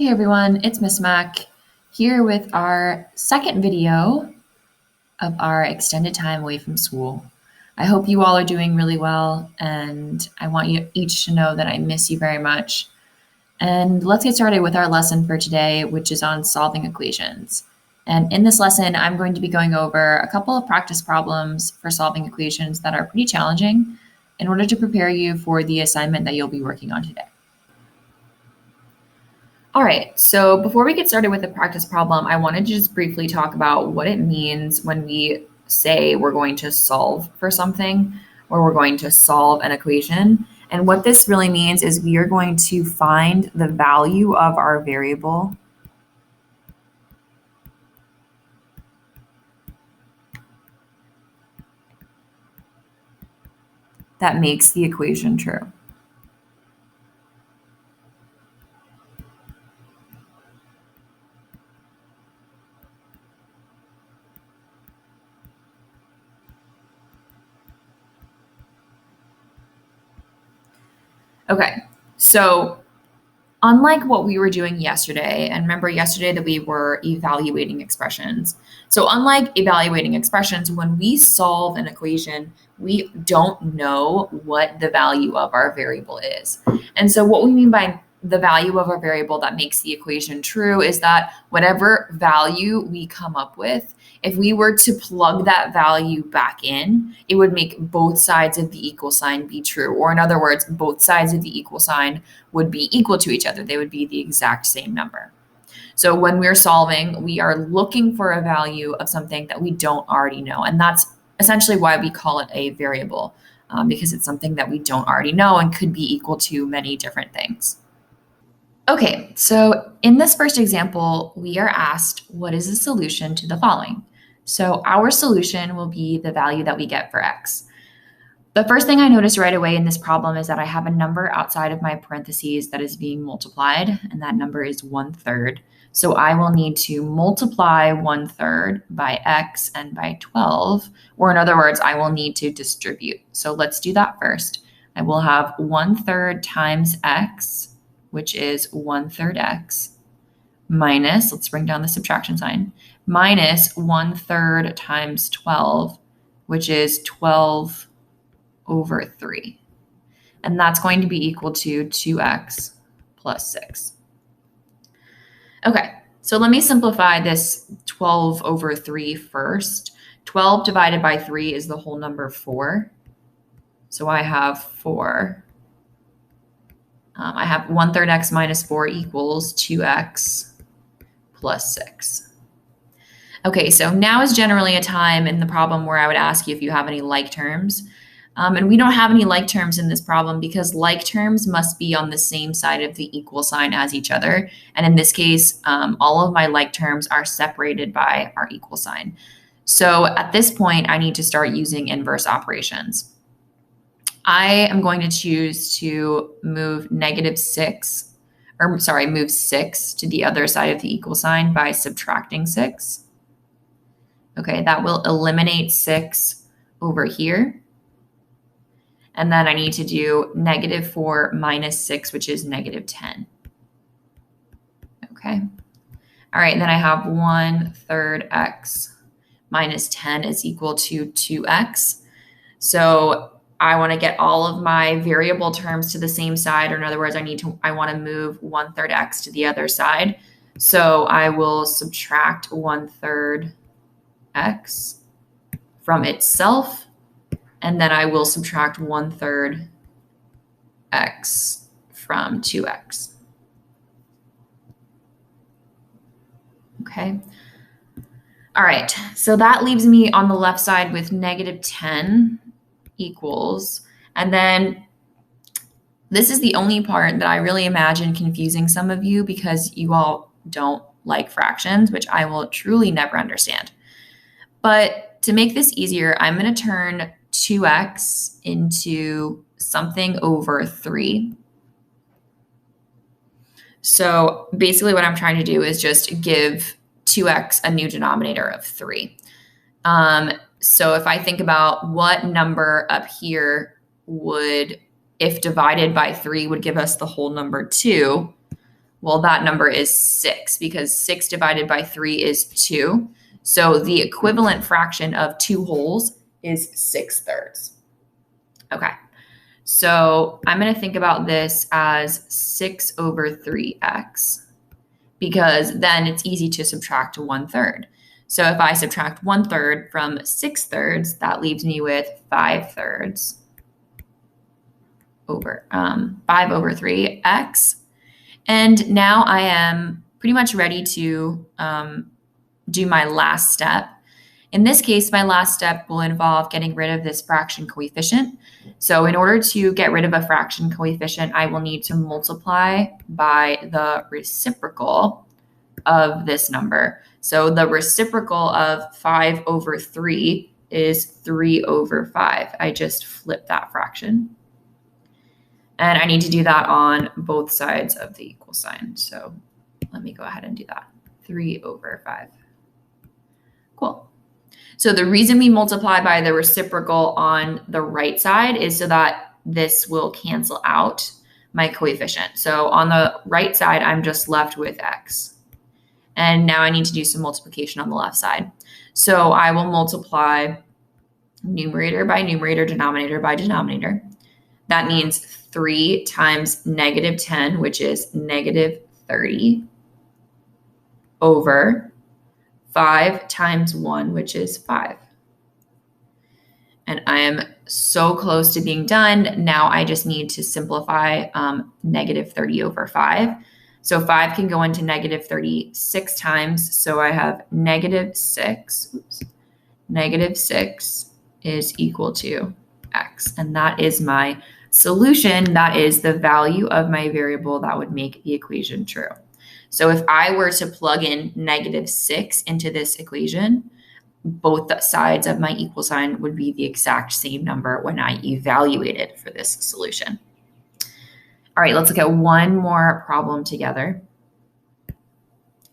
Hey everyone, it's Miss Mac here with our second video of our extended time away from school. I hope you all are doing really well, and I want you each to know that I miss you very much. And let's get started with our lesson for today, which is on solving equations. And in this lesson, I'm going to be going over a couple of practice problems for solving equations that are pretty challenging in order to prepare you for the assignment that you'll be working on today. All right, so before we get started with the practice problem, I wanted to just briefly talk about what it means when we say we're going to solve for something or we're going to solve an equation. And what this really means is we are going to find the value of our variable that makes the equation true. Okay, so unlike what we were doing yesterday, and remember yesterday that we were evaluating expressions. So unlike evaluating expressions, when we solve an equation, we don't know what the value of our variable is. And so what we mean by the value of our variable that makes the equation true is that whatever value we come up with, if we were to plug that value back in, it would make both sides of the equal sign be true. Or in other words, both sides of the equal sign would be equal to each other. They would be the exact same number. So when we're solving, we are looking for a value of something that we don't already know. And that's essentially why we call it a variable, because it's something that we don't already know and could be equal to many different things. Okay, so in this first example, we are asked, what is the solution to the following? So our solution will be the value that we get for x. The first thing I notice right away in this problem is that I have a number outside of my parentheses that is being multiplied, and that number is 1/3. So I will need to multiply 1/3 by x and by 12, or in other words, I will need to distribute. So let's do that first. I will have 1/3 times x, which is 1/3 x, minus, let's bring down the subtraction sign, minus 1/3 times 12, which is 12 over 3. And that's going to be equal to 2x plus 6. Okay, so let me simplify this 12 over 3 first. 12 divided by 3 is the whole number 4. So I have 4. I have 1/3 x minus 4 equals 2x plus 6. Okay, so now is generally a time in the problem where I would ask you if you have any like terms. And we don't have any like terms in this problem because like terms must be on the same side of the equal sign as each other. And in this case, all of my like terms are separated by our equal sign. So at this point, I need to start using inverse operations. I am going to choose to move move 6 to the other side of the equal sign by subtracting 6. Okay, that will eliminate 6 over here. And then I need to do -4 minus 6, which is -10. Okay. All right, then I have 1/3 x minus 10 is equal to 2x. So I want to get all of my variable terms to the same side, or in other words, I want to move 1/3 x to the other side. So I will subtract 1/3 x from itself, and then I will subtract 1/3 x from 2x. Okay. All right, so that leaves me on the left side with -10 equals, and then this is the only part that I really imagine confusing some of you because you all don't like fractions, which I will truly never understand. But to make this easier, I'm going to turn 2x into something over 3. So basically what I'm trying to do is just give 2x a new denominator of 3. So if I think about what number up here would, if divided by 3, would give us the whole number 2, Well, that number is 6 because 6 divided by 3 is 2. So the equivalent fraction of 2 wholes is 6/3. Okay, so I'm going to think about this as 6/3x because then it's easy to subtract 1/3. So if I subtract 1/3 from 6/3, that leaves me with 5/3 over 5/3x. And now I am pretty much ready to do my last step. In this case, my last step will involve getting rid of this fraction coefficient. So in order to get rid of a fraction coefficient, I will need to multiply by the reciprocal of this number. So the reciprocal of 5/3 is 3/5. I just flip that fraction. And I need to do that on both sides of the equal sign. So let me go ahead and do that. 3/5. Cool. So the reason we multiply by the reciprocal on the right side is so that this will cancel out my coefficient. So on the right side, I'm just left with x. And now I need to do some multiplication on the left side. So I will multiply numerator by numerator, denominator by denominator. That means 3 times -10, which is -30, over 5 times 1, which is 5. And I am so close to being done. Now I just need to simplify -30 over 5. So 5 can go into -30 6 times. So I have -6. -6 is equal to x. And that is my solution. That is the value of my variable that would make the equation true. So if I were to plug in -6 into this equation, both sides of my equal sign would be the exact same number when I evaluate it for this solution. All right, let's look at one more problem together.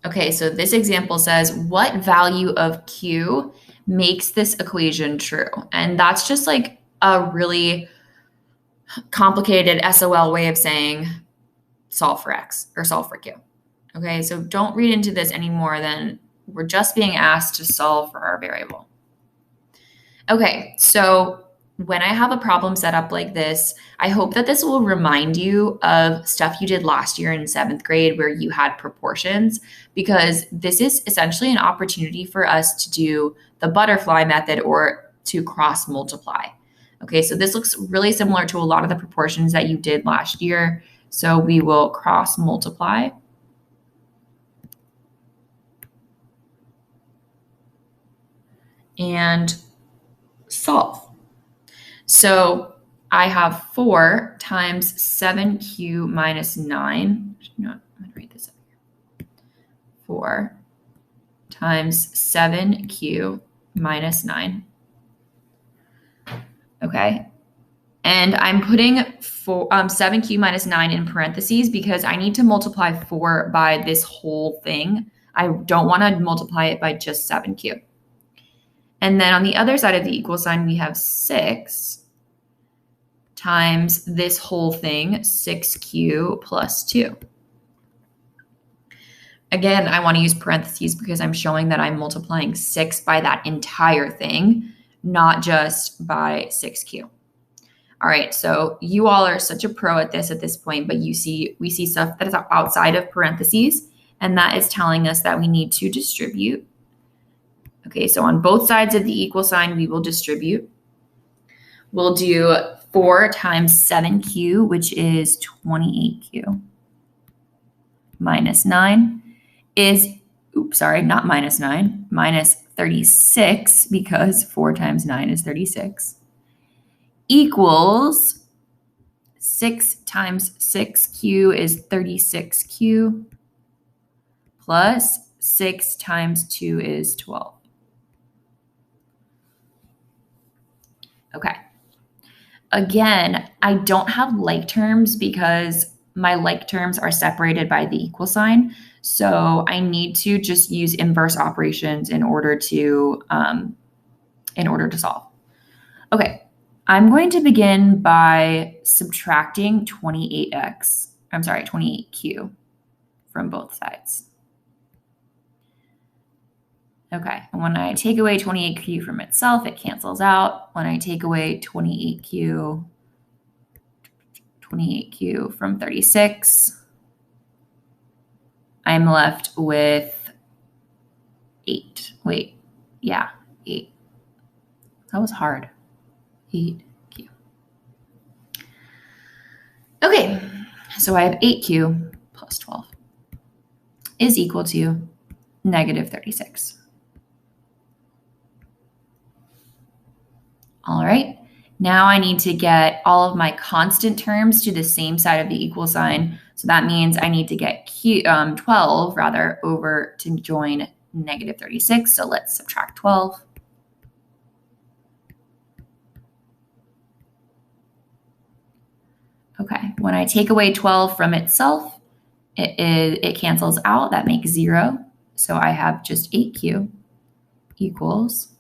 Okay, so this example says, what value of Q makes this equation true? And that's just like a really complicated SOL way of saying solve for X or solve for Q. Okay, so don't read into this any more than we're just being asked to solve for our variable. Okay, so when I have a problem set up like this, I hope that this will remind you of stuff you did last year in 7th grade where you had proportions, because this is essentially an opportunity for us to do the butterfly method or to cross multiply. Okay, so this looks really similar to a lot of the proportions that you did last year. So we will cross multiply. And solve. So I have 4 times 7q minus 9. No, I'm going to write this up here. 4 times 7q minus 9. Okay. And I'm putting 7q minus 9 in parentheses because I need to multiply 4 by this whole thing. I don't want to multiply it by just 7q. And then on the other side of the equal sign, we have 6 times this whole thing, 6q plus 2. Again, I want to use parentheses because I'm showing that I'm multiplying 6 by that entire thing, not just by 6q. All right, so you all are such a pro at this point, but we see stuff that is outside of parentheses, and that is telling us that we need to distribute. Okay, so on both sides of the equal sign, we will distribute. We'll do 4 times 7q, which is 28q, minus 9 is, not minus 9, minus 36, because 4 times 9 is 36, equals 6 times 6q is 36q, plus 6 times 2 is 12. Okay. Again, I don't have like terms because my like terms are separated by the equal sign. So I need to just use inverse operations in order to solve. Okay. I'm going to begin by subtracting 28q. from both sides. Okay, and when I take away 28q from itself, it cancels out. When I take away 28q from 36, I'm left with 8. Wait, yeah, 8. That was hard. 8q. Okay, so I have 8q plus 12 is equal to negative 36. All right, now I need to get all of my constant terms to the same side of the equal sign. So that means I need to get 12 rather over to join negative 36. So let's subtract 12. Okay, when I take away 12 from itself, it cancels out. That makes 0. So I have just 8q equals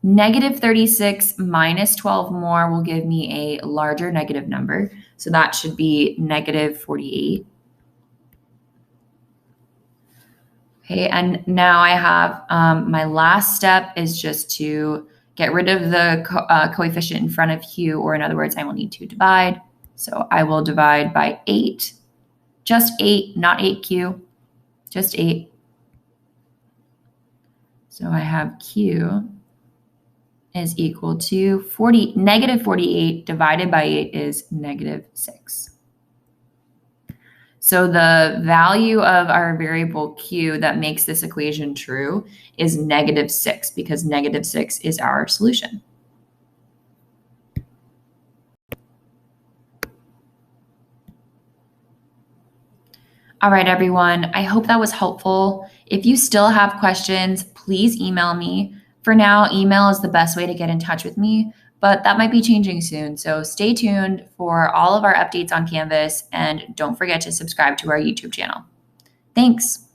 negative 36 minus 12 more will give me a larger negative number. So that should be negative 48. Okay, and now I have my last step is just to get rid of the coefficient in front of q, or in other words, I will need to divide. So I will divide by 8, just 8, not 8q, just 8. So I have q is equal to negative 48 divided by 8 is negative 6. So the value of our variable q that makes this equation true is negative 6, because negative 6 is our solution. All right, everyone, I hope that was helpful. If you still have questions, please email me. For now, email is the best way to get in touch with me, but that might be changing soon. So stay tuned for all of our updates on Canvas, and don't forget to subscribe to our YouTube channel. Thanks.